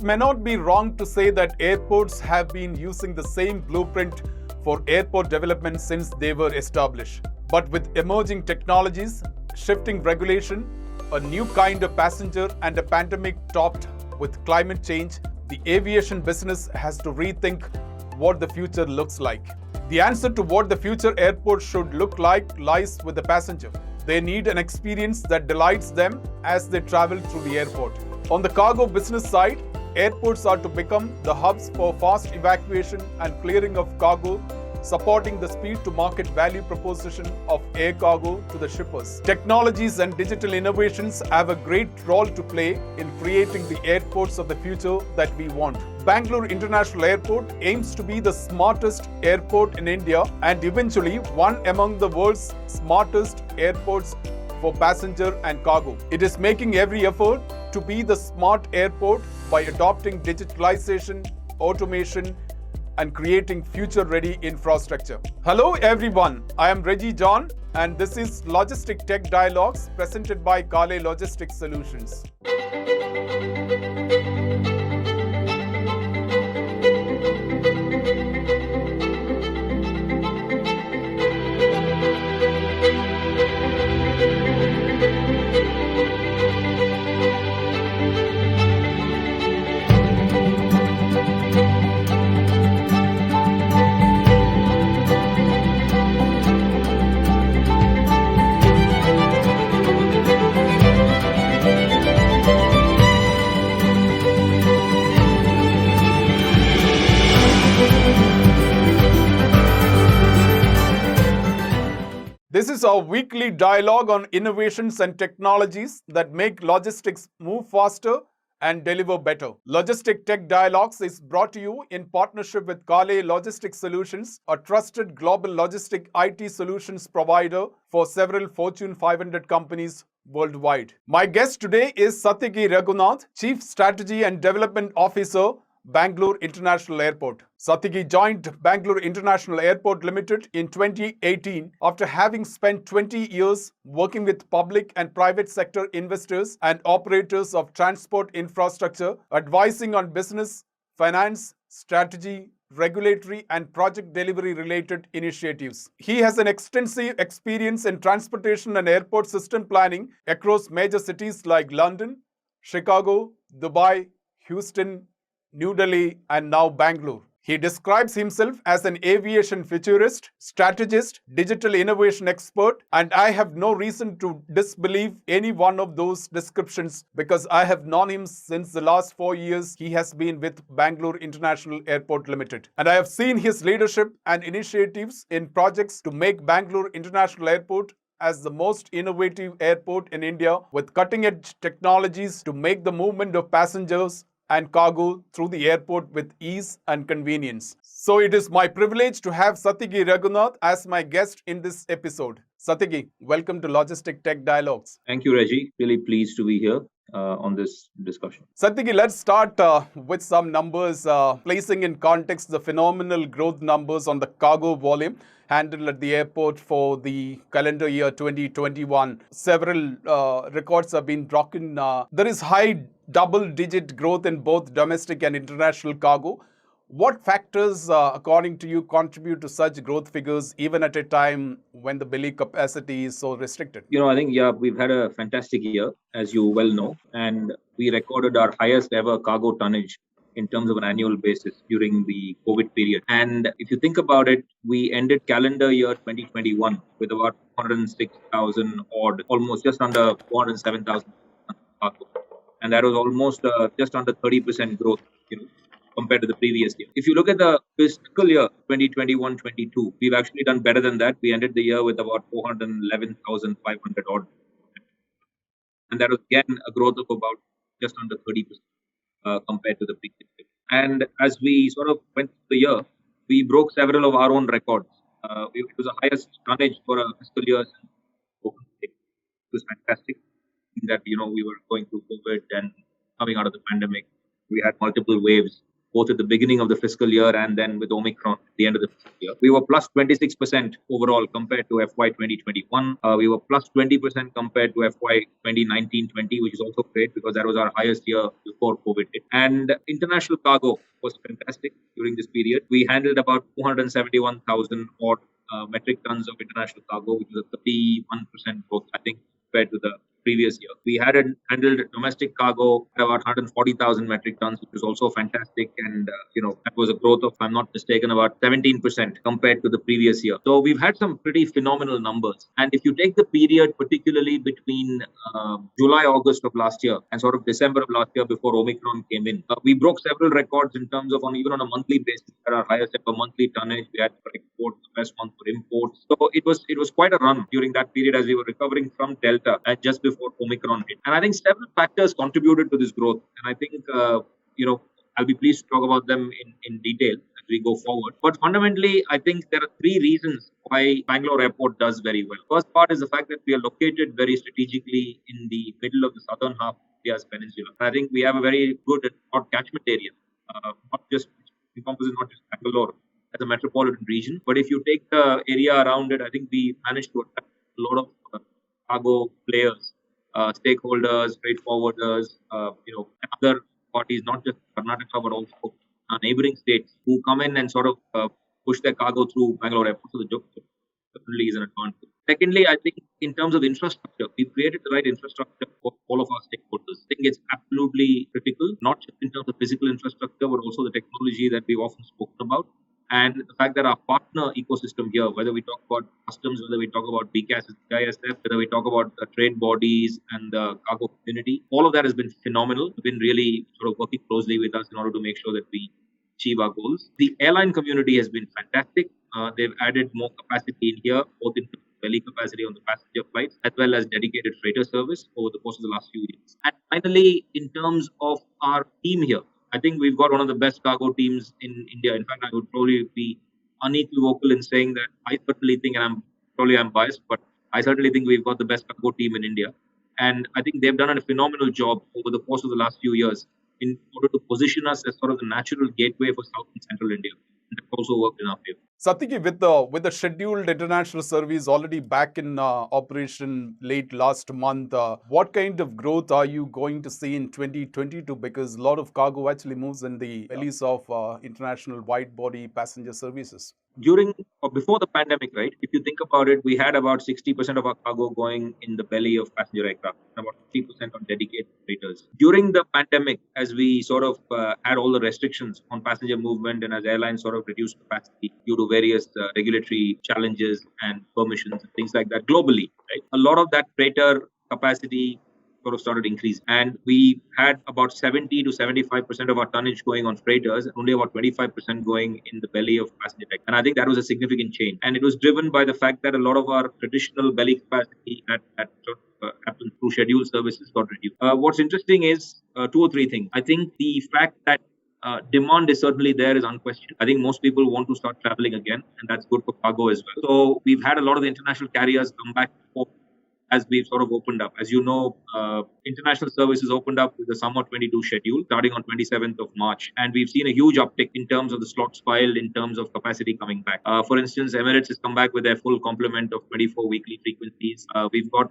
may not be wrong to say that airports have been using the same blueprint for airport development since they were established. But with emerging technologies, shifting regulation, a new kind of passenger, and a pandemic topped with climate change, the aviation business has to rethink what the future looks like. The answer to what the future airport should look like lies with the passenger. They need an experience that delights them as they travel through the airport. On the cargo business side, airports are to become the hubs for fast evacuation and clearing of cargo, supporting the speed to market value proposition of air cargo to the shippers. Technologies and digital innovations have a great role to play in creating the airports of the future that we want. Bangalore International Airport aims to be the smartest airport in India and eventually one among the world's smartest airports for passenger and cargo. It is making every effort to be the smart airport by adopting digitalization, automation, and creating future-ready infrastructure. Hello everyone, I am Reggie John and this is Logistic Tech Dialogues presented by Kale Logistics Solutions. This is our weekly dialogue on innovations and technologies that make logistics move faster and deliver better. Logistic Tech Dialogues is brought to you in partnership with Kale Logistics Solutions, a trusted global logistic IT solutions provider for several Fortune 500 companies worldwide. My guest today is Satyaki Raghunath, Chief Strategy and Development Officer, Bangalore International Airport. Satyaki joined Bangalore International Airport Limited in 2018 after having spent 20 years working with public and private sector investors and operators of transport infrastructure, advising on business, finance, strategy, regulatory and project delivery related initiatives. He has an extensive experience in transportation and airport system planning across major cities like London, Chicago, Dubai, Houston, New Delhi, and now Bangalore. He describes himself as an aviation futurist, strategist, digital innovation expert, and I have no reason to disbelieve any one of those descriptions because I have known him since the last 4 years he has been with Bangalore International Airport Limited. And I have seen his leadership and initiatives in projects to make Bangalore International Airport as the most innovative airport in India with cutting-edge technologies to make the movement of passengers and cargo through the airport with ease and convenience. So it is my privilege to have Satyaki Raghunath as my guest in this episode. Satyaki, welcome to Logistic Tech Dialogues. Thank you, Reggie. Really pleased to be here on this discussion. Satyaki, let's start with some numbers, placing in context the phenomenal growth numbers on the cargo volume handled at the airport for the calendar year 2021. Several records have been broken. There is high double-digit growth in both domestic and international cargo. What factors, according to you, contribute to such growth figures even at a time when the belly capacity is so restricted? I think, we've had a fantastic year, as you well know, and we recorded our highest ever cargo tonnage in terms of an annual basis during the COVID period. And if you think about it, we ended calendar year 2021 with about 406,000 odd, almost just under 407,000 cargo. And that was almost just under 30% growth, compared to the previous year. If you look at the fiscal year 2021-22, we've actually done better than that. We ended the year with about 411,500 odd. And that was again a growth of about just under 30% compared to the previous year. And as we sort of went through the year, we broke several of our own records. It was the highest tonnage for a fiscal year since open. It was fantastic that, we were going through COVID and coming out of the pandemic. We had multiple waves both at the beginning of the fiscal year and then with Omicron at the end of the fiscal year. We were plus 26% overall compared to FY 2021. We were plus 20% compared to FY 2019-20, which is also great because that was our highest year before COVID hit. And international cargo was fantastic during this period. We handled about 271,000 odd metric tons of international cargo, which was a 31% growth, I think, compared to the previous year. We had handled domestic cargo at about 140,000 metric tons, which was also fantastic. And, that was a growth of, if I'm not mistaken, about 17% compared to the previous year. So we've had some pretty phenomenal numbers. And if you take the period, particularly between July, August of last year and sort of December of last year before Omicron came in, we broke several records in terms of even on a monthly basis at our highest ever monthly tonnage. We had for exports, the best month for imports. So it was quite a run during that period as we were recovering from Delta and just before Omicron hit. And I think several factors contributed to this growth. And I think, I'll be pleased to talk about them in detail as we go forward. But fundamentally, I think there are three reasons why Bangalore Airport does very well. First part is the fact that we are located very strategically in the middle of the southern half of India's peninsula. And I think we have a very good and broad catchment area, encompasses not just Bangalore as a metropolitan region, but if you take the area around it, I think we managed to attract a lot of cargo players, stakeholders, freight forwarders, other parties, not just Karnataka, but also neighboring states who come in and sort of push their cargo through Bangalore Airport. So the job definitely is an advantage. Secondly, I think in terms of infrastructure, we've created the right infrastructure for all of our stakeholders. I think it's absolutely critical, not just in terms of physical infrastructure, but also the technology that we've often spoken about. And the fact that our partner ecosystem here, whether we talk about customs, whether we talk about BCAS, ISF, whether we talk about the trade bodies and the cargo community, all of that has been phenomenal. They've been really sort of working closely with us in order to make sure that we achieve our goals. The airline community has been fantastic. They've added more capacity in here, both in belly capacity on the passenger flights, as well as dedicated freighter service over the course of the last few years. And finally, in terms of our team here, I think we've got one of the best cargo teams in India. In fact, I would probably be unequivocal in saying that I certainly think, and I'm biased, but I certainly think we've got the best cargo team in India. And I think they've done a phenomenal job over the course of the last few years in order to position us as sort of the natural gateway for South and Central India. And that also worked in our favor. Satyaki, with the scheduled international service already back in operation late last month, what kind of growth are you going to see in 2022? Because a lot of cargo actually moves in the bellies of international wide-body passenger services. During or before the pandemic, right? If you think about it, we had about 60% of our cargo going in the belly of passenger aircraft, and about 50% on dedicated freighters. During the pandemic, as we sort of had all the restrictions on passenger movement and as airlines sort of reduced capacity due to various regulatory challenges and permissions and things like that globally, right? A lot of that freighter capacity sort of started increasing. And we had about 70 to 75% of our tonnage going on freighters, and only about 25% going in the belly of passenger tech. And I think that was a significant change. And it was driven by the fact that a lot of our traditional belly capacity that happened through scheduled services got reduced. What's interesting is two or three things. I think the fact that demand is certainly there is unquestioned. I think most people want to start traveling again, and that's good for cargo as well. So we've had a lot of the international carriers come back as we've sort of opened up. As you know, international services opened up with the summer 22 schedule starting on 27th of March. And we've seen a huge uptick in terms of the slots filed, in terms of capacity coming back. For instance, Emirates has come back with their full complement of 24 weekly frequencies. We've got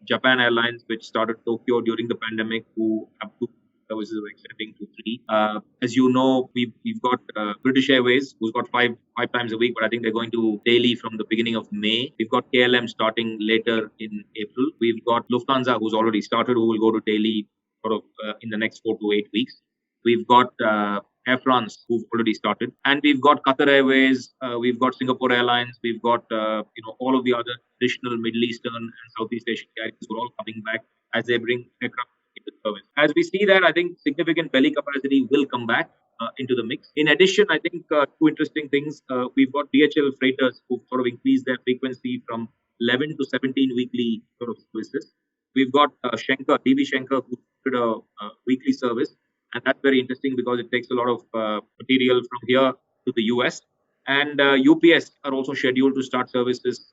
Japan Airlines, which started Tokyo during the pandemic, who have two services we're extending to 3. As you know, we've got British Airways, who's got five times a week, but I think they're going to daily from the beginning of May. We've got KLM starting later in April. We've got Lufthansa, who's already started, who will go to daily sort of in the next 4 to 8 weeks. We've got Air France, who've already started, and we've got Qatar Airways. We've got Singapore Airlines. We've got all of the other traditional Middle Eastern and Southeast Asian carriers who are all coming back as they bring aircraft into service. As we see that, I think significant belly capacity will come back into the mix. In addition, I think two interesting things. We've got DHL freighters who've sort of increased their frequency from 11 to 17 weekly sort of services. We've got Schenker, DB Schenker, who did a weekly service. And that's very interesting because it takes a lot of material from here to the US. And UPS are also scheduled to start services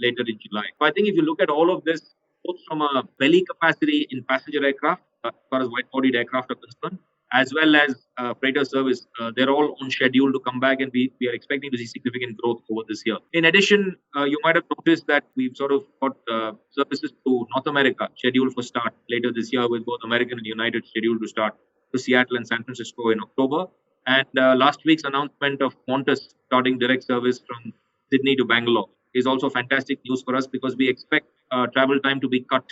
later in July. So I think if you look at all of this, both from a belly capacity in passenger aircraft, as far as wide-bodied aircraft are concerned, as well as freighter service, they're all on schedule to come back, and we are expecting to see significant growth over this year. In addition, you might have noticed that we've sort of got services to North America scheduled for start later this year, with both American and United scheduled to start to Seattle and San Francisco in October. And last week's announcement of Qantas starting direct service from Sydney to Bangalore is also fantastic news for us, because we expect travel time to be cut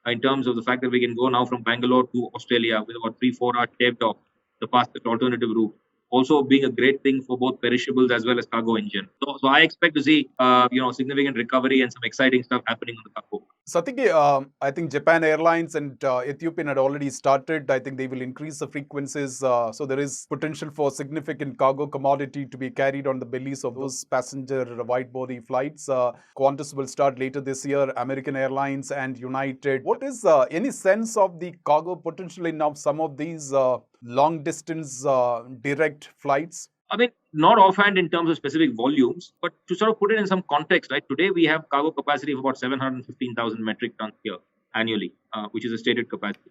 in terms of the fact that we can go now from Bangalore to Australia with about 3-4 hours shaved off the fastest alternative route. Also being a great thing for both perishables as well as cargo engine. So I expect to see significant recovery and some exciting stuff happening on the cargo. Satyaki, I think Japan Airlines and Ethiopian had already started. I think they will increase the frequencies. So there is potential for significant cargo commodity to be carried on the bellies of those passenger wide-body flights. Qantas will start later this year, American Airlines and United. What is any sense of the cargo potential in now some of these long-distance direct flights? I mean, not offhand in terms of specific volumes, but to sort of put it in some context, right? Today we have cargo capacity of about 715,000 metric tons here annually, which is a stated capacity.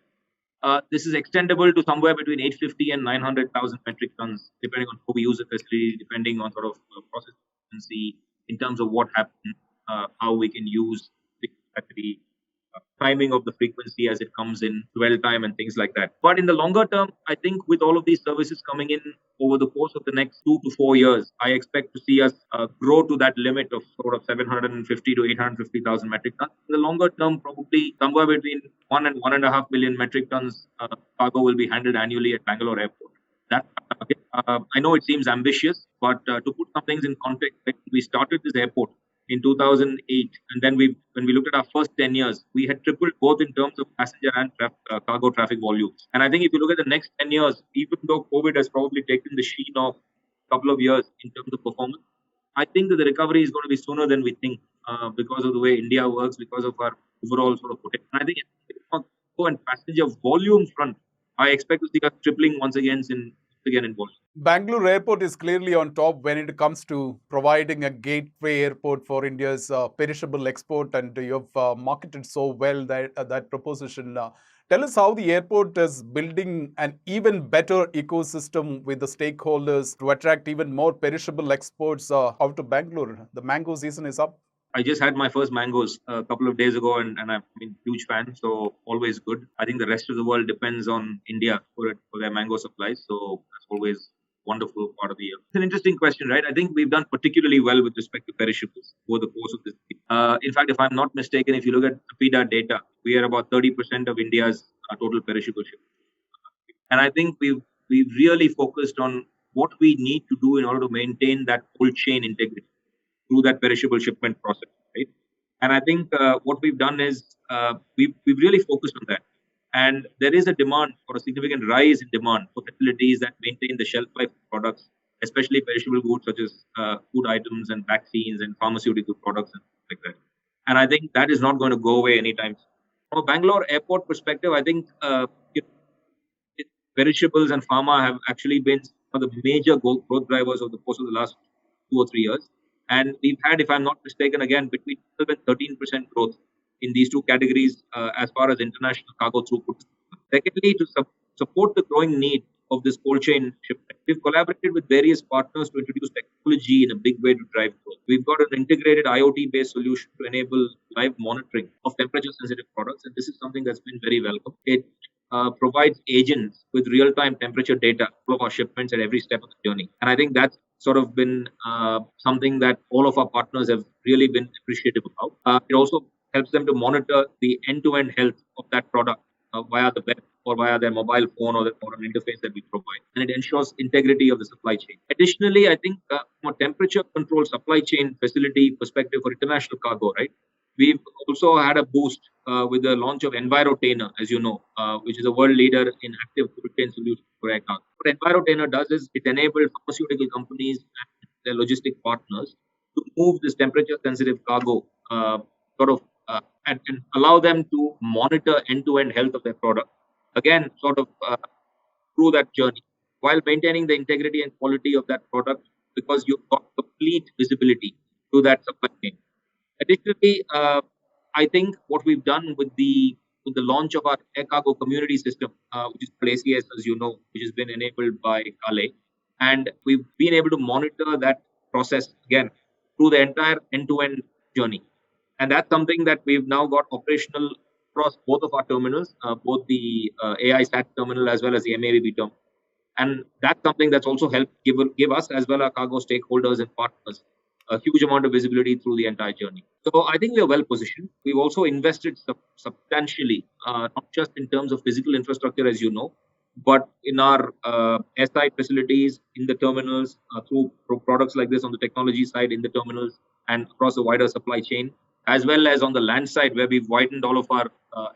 This is extendable to somewhere between 850 and 900,000 metric tons, depending on how we use the facility, depending on sort of process efficiency in terms of what happens, how we can use the capacity, timing of the frequency as it comes in, dwell time, and things like that. But in the longer term, I think with all of these services coming in over the course of the next 2 to 4 years, I expect to see us grow to that limit of sort of 750 to 850,000 metric tons. In the longer term, probably somewhere between 1 and 1.5 million metric tons cargo will be handled annually at Bangalore Airport. That I know it seems ambitious, but to put some things in context, we started this airport in 2008, and then when we looked at our first 10 years, we had tripled both in terms of passenger and cargo traffic volumes. And I think if you look at the next 10 years, even though COVID has probably taken the sheen off a couple of years in terms of performance, I think that the recovery is going to be sooner than we think, because of the way India works, because of our overall sort of potential. And I think on cargo and passenger volume front, I expect to see us tripling once again in volume. Bangalore Airport is clearly on top when it comes to providing a gateway airport for India's perishable export, and you have marketed so well that proposition. Tell us how the airport is building an even better ecosystem with the stakeholders to attract even more perishable exports out of Bangalore. The mango season is up. I just had my first mangoes a couple of days ago, and I've been a huge fan, so always good. I think the rest of the world depends on India for their mango supplies, so that's always wonderful part of the year. It's an interesting question, right? I think we've done particularly well with respect to perishables over the course of this year. In fact, if I'm not mistaken, if you look at PIDA data, we are about 30% of India's total perishable shipments. And I think we've really focused on what we need to do in order to maintain that cold chain integrity through that perishable shipment process, right? And I think what we've done is we've really focused on that. And there is a demand for a significant rise in demand for facilities that maintain the shelf life of products, especially perishable goods such as food items and vaccines and pharmaceutical products and things like that. And I think that is not going to go away anytime soon. From a Bangalore airport perspective, I think perishables and pharma have actually been one of the major growth drivers over the course of the last 2 or 3 years. And we've had, if I'm not mistaken, again, between 12 and 13% growth in these two categories as far as international cargo throughput. Secondly, to support the growing need of this cold chain shipment, we've collaborated with various partners to introduce technology in a big way to drive growth. We've got an integrated IoT-based solution to enable live monitoring of temperature-sensitive products, and this is something that's been very welcome. It provides agents with real-time temperature data of our shipments at every step of the journey. And I think that's sort of been something that all of our partners have really been appreciative about. It also helps them to monitor the end-to-end health of that product via the web or via their mobile phone or an interface that we provide. And it ensures integrity of the supply chain. Additionally, I think from a temperature control supply chain facility perspective for international cargo, right? We've also had a boost with the launch of EnviroTainer, as you know, which is a world leader in active cold chain solutions for air cargo. What EnviroTainer does is it enables pharmaceutical companies and their logistic partners to move this temperature-sensitive cargo and allow them to monitor end-to-end health of their product. Again, through that journey, while maintaining the integrity and quality of that product, because you've got complete visibility to that supply chain. Additionally, I think what we've done with the with the launch of our air cargo community system, which is called ACS, as you know, which has been enabled by Kale. And we've been able to monitor that process again through the entire end-to-end journey. And that's something that we've now got operational across both of our terminals, both the AI SAT terminal as well as the MAVB terminal. And that's something that's also helped give us as well our cargo stakeholders and partners a huge amount of visibility through the entire journey. So I think we are well positioned. We've also invested substantially, not just in terms of physical infrastructure, as you know, but in our SI facilities, in the terminals, through products like this on the technology side, in the terminals, and across the wider supply chain, as well as on the land side, where we've widened all of our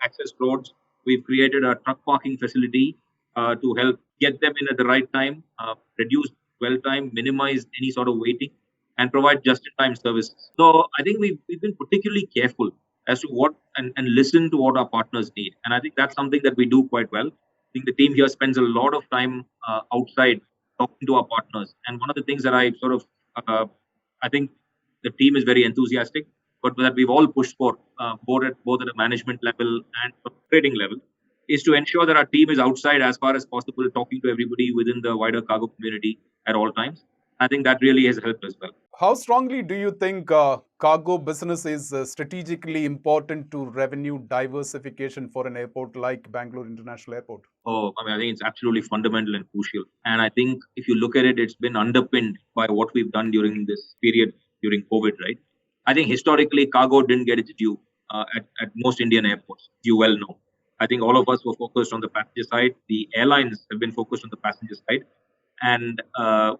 access roads. We've created a truck parking facility to help get them in at the right time, reduce dwell time, minimize any sort of waiting, and provide just-in-time services. So I think we've been particularly careful as to what and listen to what our partners need. And I think that's something that we do quite well. I think the team here spends a lot of time outside talking to our partners. And one of the things that I sort of, I think the team is very enthusiastic, but that we've all pushed for, both at a management level and trading level, is to ensure that our team is outside as far as possible, talking to everybody within the wider cargo community at all times. I think that really has helped as well. How strongly do you think cargo business is strategically important to revenue diversification for an airport like Bangalore International Airport? Oh, I think it's absolutely fundamental and crucial. And I think if you look at it, it's been underpinned by what we've done during this period during COVID, right? I think historically, cargo didn't get its due at most Indian airports, you well know. I think all of us were focused on the passenger side. The airlines have been focused on the passenger side. And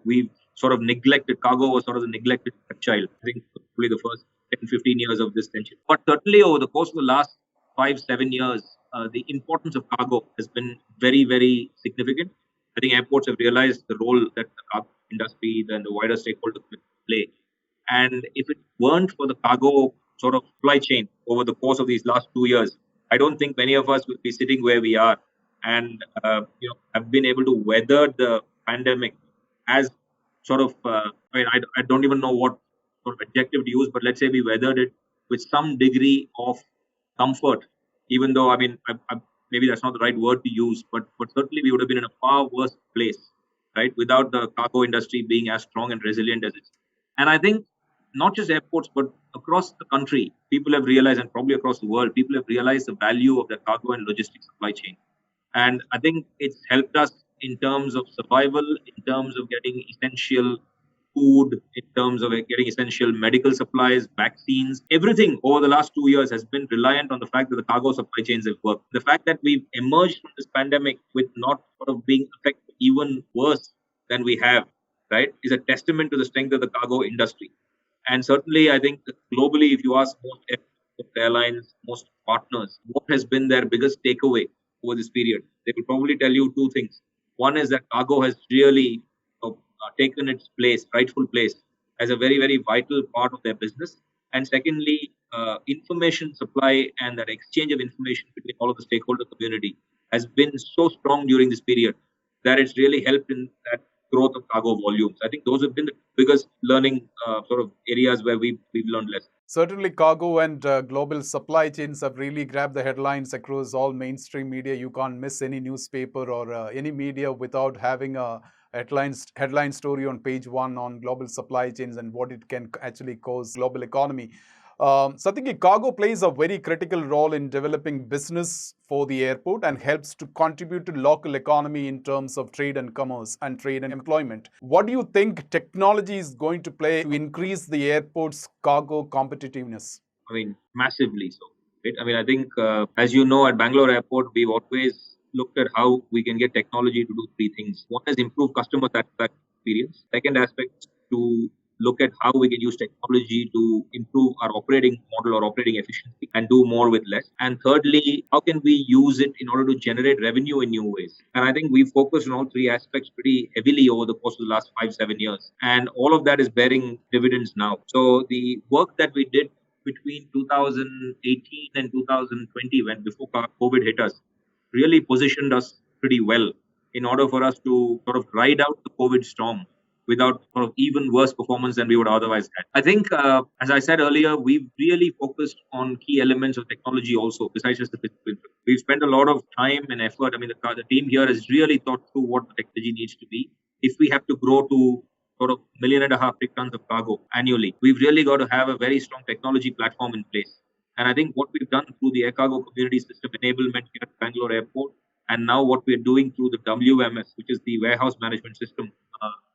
we've sort of neglected, cargo was sort of the neglected child, I think, probably the first 10, 15 years of this century. But certainly over the course of the last 5, 7 years, the importance of cargo has been very, very significant. I think airports have realized the role that the cargo industry and the wider stakeholders play. And if it weren't for the cargo sort of supply chain over the course of these last 2 years, I don't think many of us would be sitting where we are and have been able to weather the pandemic as sort of, I don't even know what sort of adjective to use, but let's say we weathered it with some degree of comfort, even though, maybe that's not the right word to use, but certainly we would have been in a far worse place, right, without the cargo industry being as strong and resilient as it is. And I think not just airports, but across the country, people have realized, and probably across the world, people have realized the value of the cargo and logistics supply chain. And I think it's helped us in terms of survival, in terms of getting essential food, in terms of getting essential medical supplies, vaccines. Everything over the last 2 years has been reliant on the fact that the cargo supply chains have worked. The fact that we've emerged from this pandemic with not sort of being affected even worse than we have, right, is a testament to the strength of the cargo industry. And certainly, I think globally, if you ask most airlines, most partners, what has been their biggest takeaway over this period, they will probably tell you two things. One is that cargo has really taken its place, rightful place, as a very, very vital part of their business. And secondly, information supply and that exchange of information between all of the stakeholder community has been so strong during this period that it's really helped in that growth of cargo volumes. I think those have been the biggest learning sort of areas where we've learned lessons. Certainly, cargo and global supply chains have really grabbed the headlines across all mainstream media. You can't miss any newspaper or any media without having a headline story on page 1 on global supply chains and what it can actually cause global economy. Satyaki, cargo plays a very critical role in developing business for the airport and helps to contribute to local economy in terms of trade and commerce and trade and employment. What do you think technology is going to play to increase the airport's cargo competitiveness? Massively so. Right? I think, as you know, at Bangalore Airport, we've always looked at how we can get technology to do 3 things. One is improve customer satisfaction experience. Second aspect, to look at how we can use technology to improve our operating model or operating efficiency and do more with less. And thirdly, how can we use it in order to generate revenue in new ways? And I think we've focused on all 3 aspects pretty heavily over the course of the last 5, 7 years. And all of that is bearing dividends now. So the work that we did between 2018 and 2020, before COVID hit us, really positioned us pretty well in order for us to sort of ride out the COVID storm without sort of even worse performance than we would otherwise have. I think, as I said earlier, we've really focused on key elements of technology also, besides just the physical infrastructure. We've spent a lot of time and effort. I mean, the team here has really thought through what the technology needs to be. If we have to grow to sort of 1.5 million metric tons of cargo annually, we've really got to have a very strong technology platform in place. And I think what we've done through the air cargo community system enablement here at Bangalore Airport, and now what we're doing through the WMS, which is the warehouse management system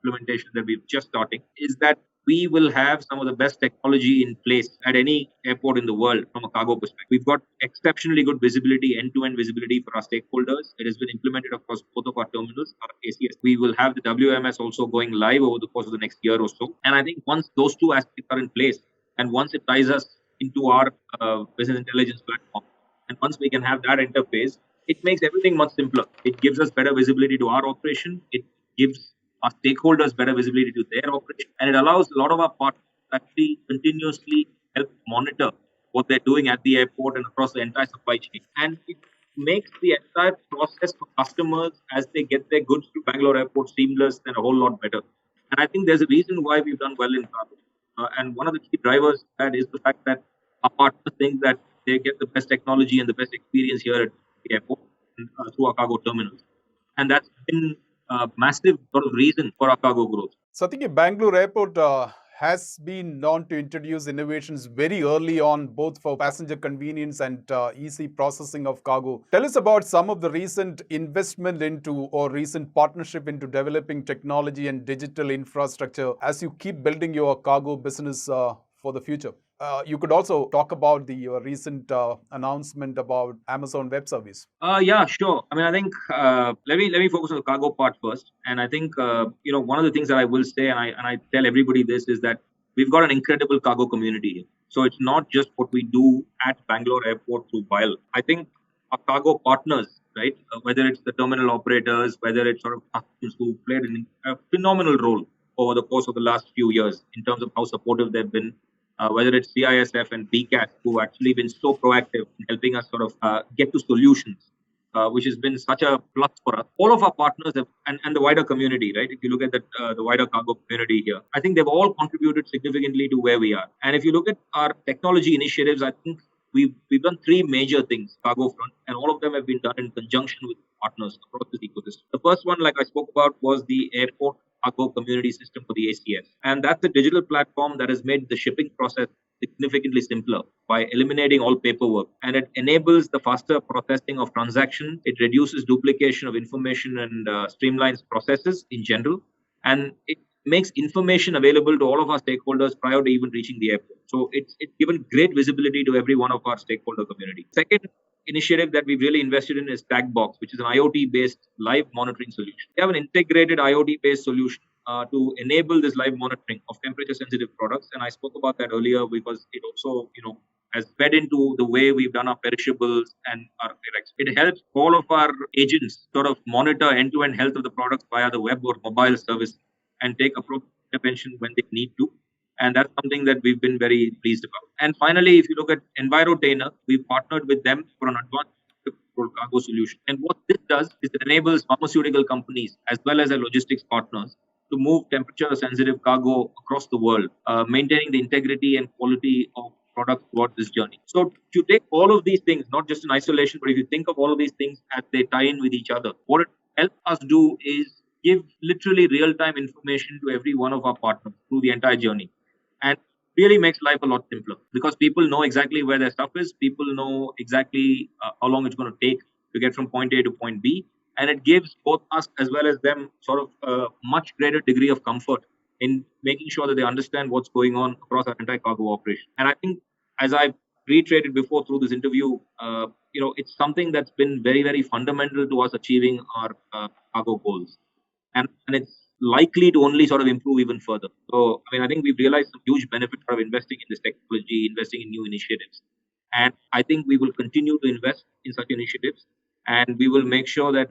implementation that we're just starting, is that we will have some of the best technology in place at any airport in the world from a cargo perspective. We've got exceptionally good visibility, end-to-end visibility for our stakeholders. It has been implemented across both of our terminals, our ACS. We will have the WMS also going live over the course of the next year or so. And I think once those two aspects are in place, and once it ties us into our business intelligence platform, and once we can have that interface, it makes everything much simpler. It gives us better visibility to our operation. It gives our stakeholders better visibility to their operation. And it allows a lot of our partners to actually continuously help monitor what they're doing at the airport and across the entire supply chain. And it makes the entire process for customers as they get their goods to Bangalore Airport seamless and a whole lot better. And I think there's a reason why we've done well in cargo. And one of the key drivers that is the fact that our partners think that they get the best technology and the best experience here at the airport through our cargo terminals. And that's been a massive sort of reason for our cargo growth. So I think Bangalore Airport has been known to introduce innovations very early on, both for passenger convenience and easy processing of cargo. Tell us about some of the recent investment into or recent partnership into developing technology and digital infrastructure as you keep building your cargo business for the future. You could also talk about the recent announcement about Amazon Web Service. Yeah, sure. I mean, I think let me focus on the cargo part first. And I think one of the things that I will say, and I tell everybody this, is that we've got an incredible cargo community here. So it's not just what we do at Bangalore Airport through BILE. I think our cargo partners, right, whether it's the terminal operators, whether it's sort of customers who played a phenomenal role over the course of the last few years in terms of how supportive they've been. Whether it's CISF and BCAT, who actually been so proactive in helping us sort of get to solutions, which has been such a plus for us. All of our partners have, and the wider community, right? If you look at the wider cargo community here, I think they've all contributed significantly to where we are. And if you look at our technology initiatives, I think we've done three major things, cargo front, and all of them have been done in conjunction with partners across this ecosystem. The first one, like I spoke about, was the airport cargo community system for the ACS. And that's a digital platform that has made the shipping process significantly simpler by eliminating all paperwork. And it enables the faster processing of transactions. It reduces duplication of information and streamlines processes in general. And it makes information available to all of our stakeholders prior to even reaching the airport. So it's given great visibility to every one of our stakeholder community. Second initiative that we've really invested in is TagBox, which is an IoT-based live monitoring solution. We have an integrated IoT-based solution to enable this live monitoring of temperature-sensitive products. And I spoke about that earlier because it also, has fed into the way we've done our perishables and our directs. It helps all of our agents sort of monitor end-to-end health of the products via the web or mobile service and take appropriate intervention when they need to. And that's something that we've been very pleased about. And finally, if you look at Envirotainer, we've partnered with them for an advanced cargo solution. And what this does is it enables pharmaceutical companies as well as their logistics partners to move temperature-sensitive cargo across the world, maintaining the integrity and quality of products throughout this journey. So if you take all of these things, not just in isolation, but if you think of all of these things as they tie in with each other, what it helps us do is give literally real-time information to every one of our partners through the entire journey. And really makes life a lot simpler because people know exactly where their stuff is. People know exactly how long it's going to take to get from point A to point B. And it gives both us as well as them sort of a much greater degree of comfort in making sure that they understand what's going on across our entire cargo operation. And I think, as I've reiterated before through this interview, it's something that's been very, very fundamental to us achieving our cargo goals. And it's likely to only sort of improve even further. So, I think we've realized some huge benefits of investing in this technology, investing in new initiatives. And I think we will continue to invest in such initiatives. And we will make sure that,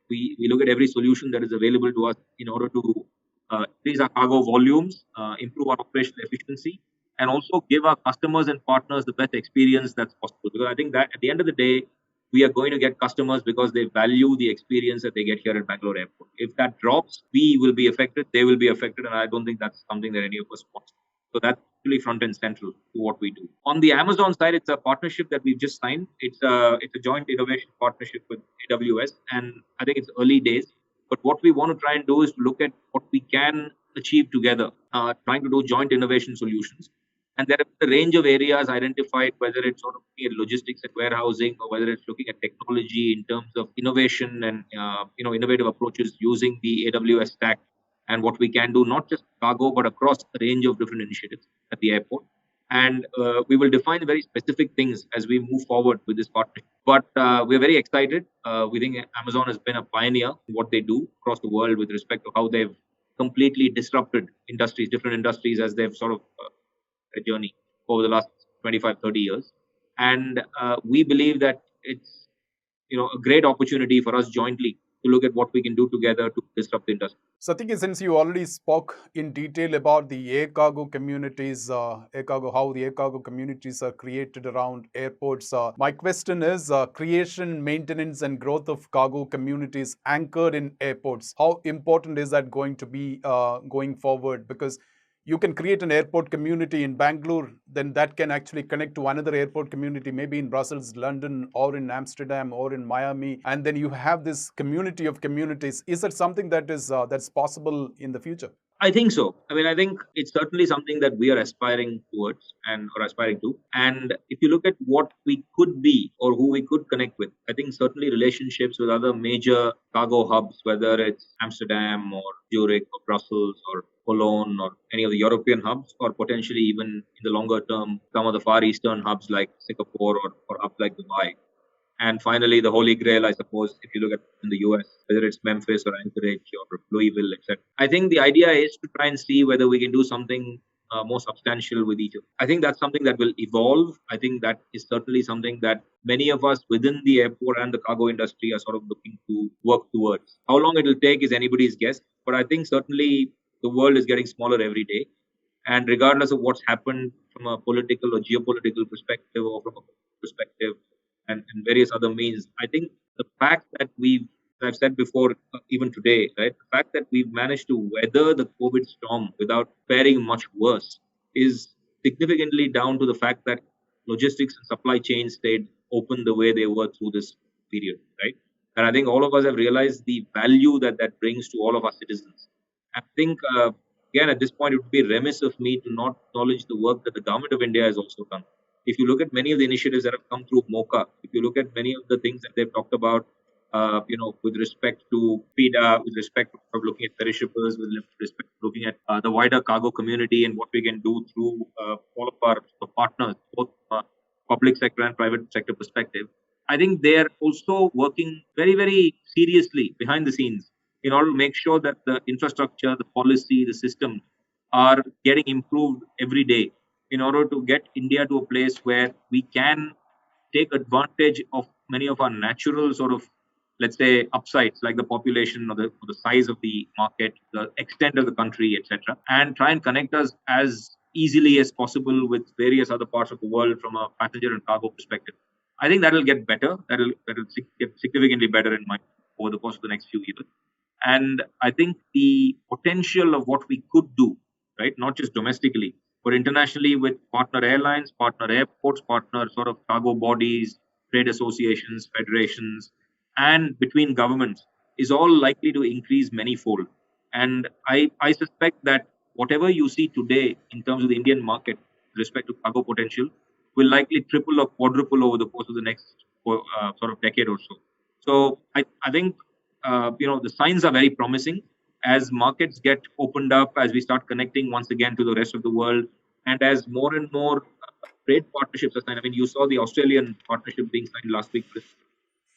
we look at every solution that is available to us in order to increase our cargo volumes, improve our operational efficiency, and also give our customers and partners the best experience that's possible. Because I think that at the end of the day, we are going to get customers because they value the experience that they get here at Bangalore Airport. If that drops, we will be affected, they will be affected, and I don't think that's something that any of us wants. So that's really front and central to what we do. On the Amazon side, it's a partnership that we've just signed. It's a joint innovation partnership with AWS, and I think it's early days. But what we want to try and do is to look at what we can achieve together, trying to do joint innovation solutions. And there are a range of areas identified, whether it's sort of looking at logistics and warehousing, or whether it's looking at technology in terms of innovation and innovative approaches using the AWS stack, and what we can do not just cargo but across a range of different initiatives at the airport. And we will define very specific things as we move forward with this partnership. But we're very excited. We think Amazon has been a pioneer in what they do across the world with respect to how they've completely disrupted industries, different industries, as they've sort of a journey over the last 25, 30 years. And we believe that it's a great opportunity for us jointly to look at what we can do together to disrupt the industry. Satyaki, since you already spoke in detail about the air cargo communities, how the air cargo communities are created around airports, my question is creation, maintenance, and growth of cargo communities anchored in airports. How important is that going to be going forward? Because you can create an airport community in Bangalore, then that can actually connect to another airport community, maybe in Brussels, London, or in Amsterdam, or in Miami, and then you have this community of communities. Is that something that is that's possible in the future? I think so. I think it's certainly something that we are aspiring towards or aspiring to. And if you look at what we could be or who we could connect with, I think certainly relationships with other major cargo hubs, whether it's Amsterdam or Zurich or Brussels or Cologne or any of the European hubs, or potentially even in the longer term, some of the Far Eastern hubs like Singapore or hubs like Dubai. And finally, the Holy Grail, I suppose, if you look at in the US, whether it's Memphis or Anchorage or Louisville, etc. I think the idea is to try and see whether we can do something more substantial with each of them. I think that's something that will evolve. I think that is certainly something that many of us within the airport and the cargo industry are sort of looking to work towards. How long it will take is anybody's guess. But I think certainly the world is getting smaller every day. And regardless of what's happened from a political or geopolitical perspective or from a perspective, and various other means, I think the fact that I've said before, even today, right, the fact that we've managed to weather the COVID storm without faring much worse is significantly down to the fact that logistics and supply chains stayed open the way they were through this period, right? And I think all of us have realized the value that brings to all of our citizens. I think, again, at this point, it would be remiss of me to not acknowledge the work that the government of India has also done. If you look at many of the initiatives that have come through MOCA, if you look at many of the things that they've talked about, with respect to PIDA, with respect to looking at perishables, with respect to looking at the wider cargo community and what we can do through all of our partners, both public sector and private sector perspective, I think they're also working very, very seriously behind the scenes in order to make sure that the infrastructure, the policy, the system are getting improved every day in order to get India to a place where we can take advantage of many of our natural sort of, let's say, upsides, like the population or the size of the market, the extent of the country, etc., and try and connect us as easily as possible with various other parts of the world from a passenger and cargo perspective. I think that will get better. That will get significantly better in mind over the course of the next few years. And I think the potential of what we could do, right, not just domestically, but internationally with partner airlines, partner airports, partner sort of cargo bodies, trade associations, federations, and between governments is all likely to increase manyfold. And I suspect that whatever you see today in terms of the Indian market with respect to cargo potential will likely triple or quadruple over the course of the next sort of decade or so. So I think, the signs are very promising. As markets get opened up, as we start connecting once again to the rest of the world, and as more and more trade partnerships are signed. I mean, you saw the Australian partnership being signed last week.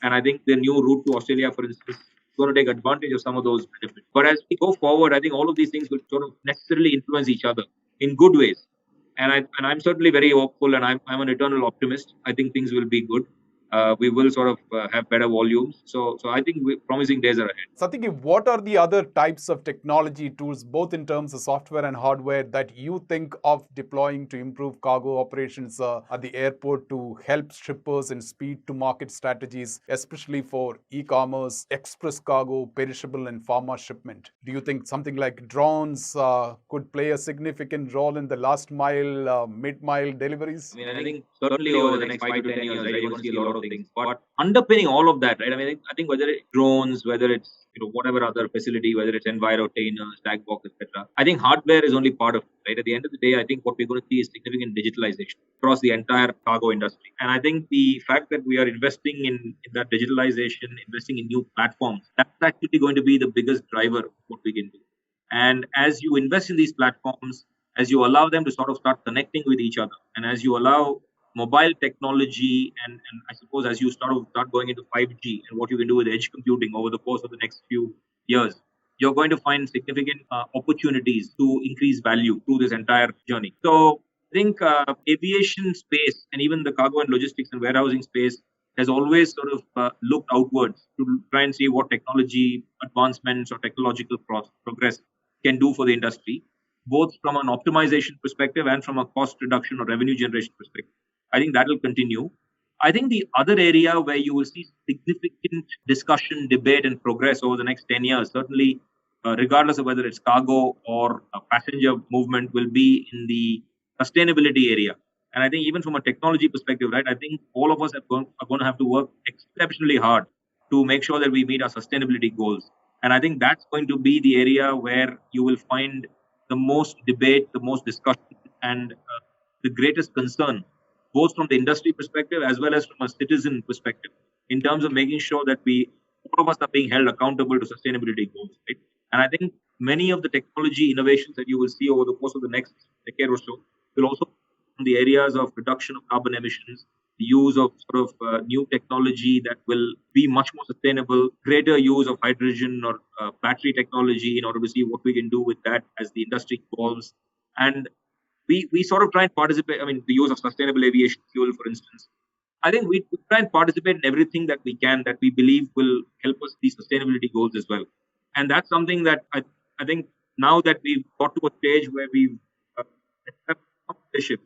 And I think the new route to Australia, for instance, is going to take advantage of some of those benefits. But as we go forward, I think all of these things will sort of necessarily influence each other in good ways. And I'm certainly very hopeful, and I'm an eternal optimist. I think things will be good. we will sort of have better volumes. So I think promising days are ahead. Satyaki, what are the other types of technology tools, both in terms of software and hardware, that you think of deploying to improve cargo operations at the airport to help shippers in speed to market strategies, especially for e-commerce, express cargo, perishable and pharma shipment? Do you think something like drones could play a significant role in the last mile, mid-mile deliveries? I think certainly over the next 5 to 10 years, right, you're going to see a lot of things. But underpinning all of that, right? I think whether it's drones, whether it's whatever other facility, whether it's envirotainers, tag box, etc. I think hardware is only part of it, right? At the end of the day, I think what we're going to see is significant digitalization across the entire cargo industry. And I think the fact that we are investing in that digitalization, investing in new platforms, that's actually going to be the biggest driver of what we can do. And as you invest in these platforms, as you allow them to sort of start connecting with each other, and as you allow mobile technology, and I suppose as you start going into 5G and what you can do with edge computing over the course of the next few years, you're going to find significant opportunities to increase value through this entire journey. So I think aviation space and even the cargo and logistics and warehousing space has always sort of looked outwards to try and see what technology advancements or technological progress can do for the industry, both from an optimization perspective and from a cost reduction or revenue generation perspective. I think that will continue. I think the other area where you will see significant discussion, debate, and progress over the next 10 years, certainly regardless of whether it's cargo or passenger movement, will be in the sustainability area. And I think even from a technology perspective, right, I think all of us are going to have to work exceptionally hard to make sure that we meet our sustainability goals. And I think that's going to be the area where you will find the most debate, the most discussion, and the greatest concern, both from the industry perspective as well as from a citizen perspective, in terms of making sure that all of us are being held accountable to sustainability goals. Right? And I think many of the technology innovations that you will see over the course of the next decade or so will also in the areas of reduction of carbon emissions, the use of sort of new technology that will be much more sustainable, greater use of hydrogen or battery technology in order to see what we can do with that as the industry evolves. And we sort of try and participate. The use of sustainable aviation fuel, for instance. I think we try and participate in everything that we can that we believe will help us these sustainability goals as well. And that's something that I think now that we've got to a stage where we've leadership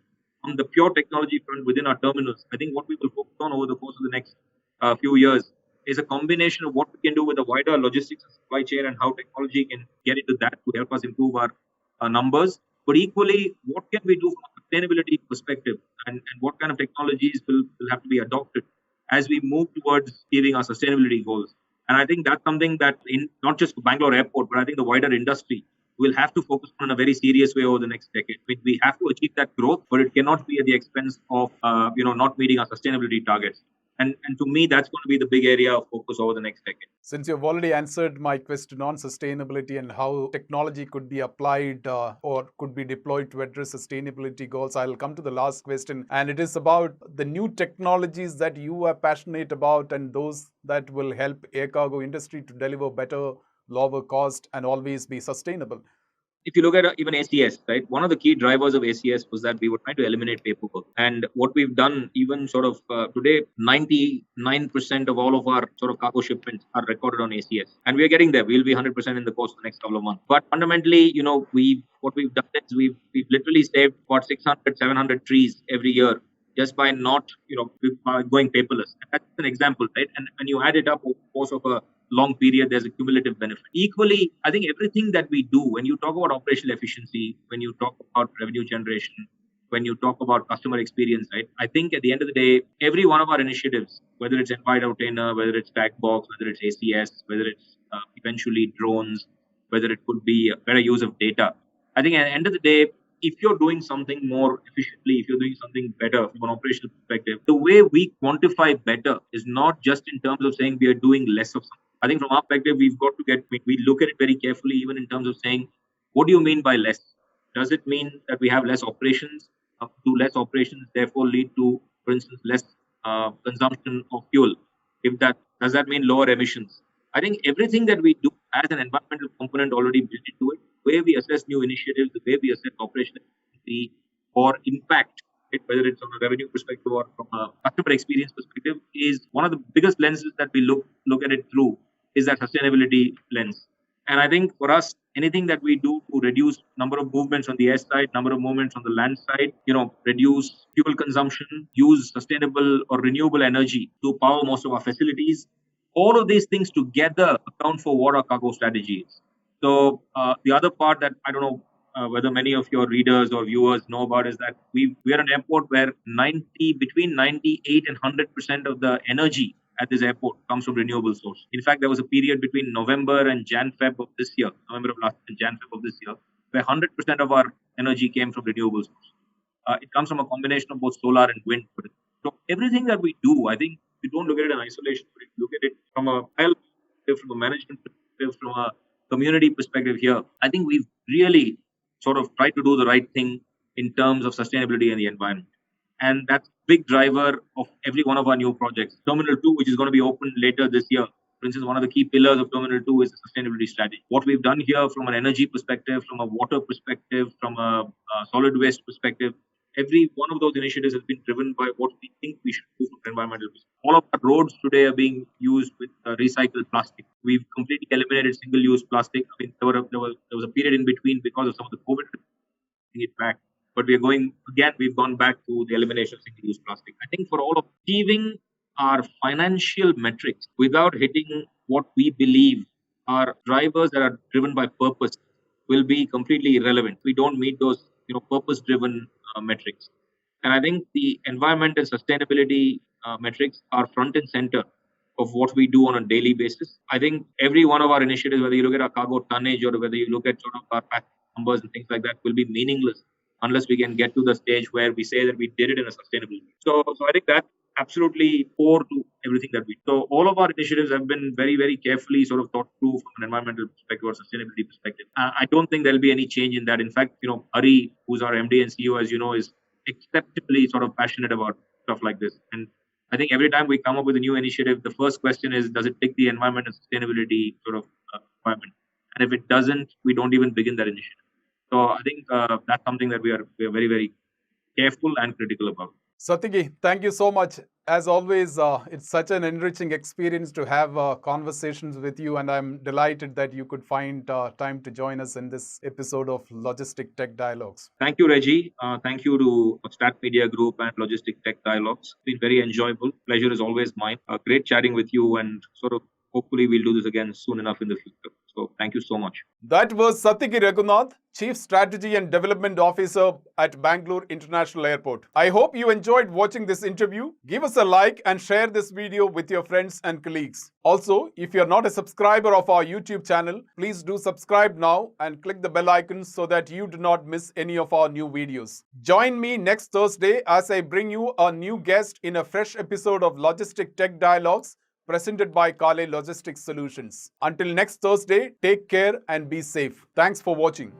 on the pure technology front within our terminals, I think what we will focus on over the course of the next few years is a combination of what we can do with the wider logistics and supply chain and how technology can get into that to help us improve our numbers. But equally, what can we do from a sustainability perspective and what kind of technologies will have to be adopted as we move towards achieving our sustainability goals. And I think that's something that not just Bangalore Airport, but I think the wider industry will have to focus on in a very serious way over the next decade. We have to achieve that growth, but it cannot be at the expense of not meeting our sustainability targets. And to me, that's going to be the big area of focus over the next decade. Since you've already answered my question on sustainability and how technology could be applied or could be deployed to address sustainability goals, I'll come to the last question. And it is about the new technologies that you are passionate about and those that will help air cargo industry to deliver better, lower cost and always be sustainable. If you look at even ACS, right, one of the key drivers of ACS was that we were trying to eliminate paperwork. And what we've done, even sort of today, 99% of all of our sort of cargo shipments are recorded on ACS. And we are getting there. We'll be 100% in the course of the next couple of months. But fundamentally, what we've done is we've literally saved about 600, 700 trees every year just by not, by going paperless. That's an example, right? And when you add it up over the course of a long period, there's a cumulative benefit. Equally, I think everything that we do, when you talk about operational efficiency, when you talk about revenue generation, when you talk about customer experience, right? I think at the end of the day, every one of our initiatives, whether it's envirotainer, whether it's tag box, whether it's ACS, whether it's eventually drones, whether it could be a better use of data, I think at the end of the day, if you're doing something more efficiently, if you're doing something better from an operational perspective, the way we quantify better is not just in terms of saying we are doing less of something. I think from our perspective, we've got to we look at it very carefully, even in terms of saying, what do you mean by less? Does it mean that we have less operations? Do less operations therefore lead to, for instance, less consumption of fuel? Does that mean lower emissions? I think everything that we do has an environmental component already built into it. The way we assess new initiatives, the way we assess operational efficiency or impact, whether it's from a revenue perspective or from a customer experience perspective, is one of the biggest lenses that we look at it through is that sustainability lens. And I think for us, anything that we do to reduce number of movements on the air side, number of movements on the land side, reduce fuel consumption, use sustainable or renewable energy to power most of our facilities, all of these things together account for what our cargo strategy is. So the other part that I don't know whether many of your readers or viewers know about is that we are an airport where between 98 and 100% of the energy at this airport comes from renewable source. In fact, there was a period between November and Jan-Feb of this year, November of last year and Jan-Feb of this year, where 100% of our energy came from renewable source. It comes from a combination of both solar and wind. So everything that we do, I think you don't look at it in isolation, but if you look at it from a health perspective, from a management perspective, from a community perspective here, I think we've really sort of tried to do the right thing in terms of sustainability and the environment. And that's a big driver of every one of our new projects. Terminal 2, which is going to be opened later this year. For instance, one of the key pillars of Terminal 2 is the sustainability strategy. What we've done here from an energy perspective, from a water perspective, from a solid waste perspective, every one of those initiatives has been driven by what we think we should do from an environmental perspective. All of our roads today are being used with recycled plastic. We've completely eliminated single-use plastic. I mean, there was a period in between because of some of the COVID, bringing it back. But we've gone back to the elimination of single-use plastic. I think for all of achieving our financial metrics without hitting what we believe are drivers that are driven by purpose will be completely irrelevant. We don't meet those purpose-driven metrics. And I think the environment and sustainability metrics are front and center of what we do on a daily basis. I think every one of our initiatives, whether you look at our cargo tonnage or whether you look at sort of our passenger numbers and things like that, will be meaningless unless we can get to the stage where we say that we did it in a sustainable way. So I think that's absolutely core to everything that we do. So all of our initiatives have been very, very carefully sort of thought through from an environmental perspective or sustainability perspective. I don't think there'll be any change in that. In fact, Hari, who's our MD and CEO, as you know, is exceptionally sort of passionate about stuff like this. And I think every time we come up with a new initiative, the first question is, does it tick the environment and sustainability sort of requirement? And if it doesn't, we don't even begin that initiative. So I think that's something that we are very, very careful and critical about. Satyaki, thank you so much. As always, it's such an enriching experience to have conversations with you, and I'm delighted that you could find time to join us in this episode of Logistic Tech Dialogues. Thank you, Reggie. Thank you to Stat Media Group and Logistic Tech Dialogues. It's been very enjoyable. Pleasure is always mine. Great chatting with you, and sort of hopefully we'll do this again soon enough in the future. So thank you so much. That was Satyaki Raghunath, Chief Strategy and Development Officer at Bangalore International Airport. I hope you enjoyed watching this interview. Give us a like and share this video with your friends and colleagues. Also, if you're not a subscriber of our YouTube channel, please do subscribe now and click the bell icon so that you do not miss any of our new videos. Join me next Thursday as I bring you a new guest in a fresh episode of Logistic Tech Dialogues, presented by Kale Logistics Solutions. Until next Thursday, take care and be safe. Thanks for watching.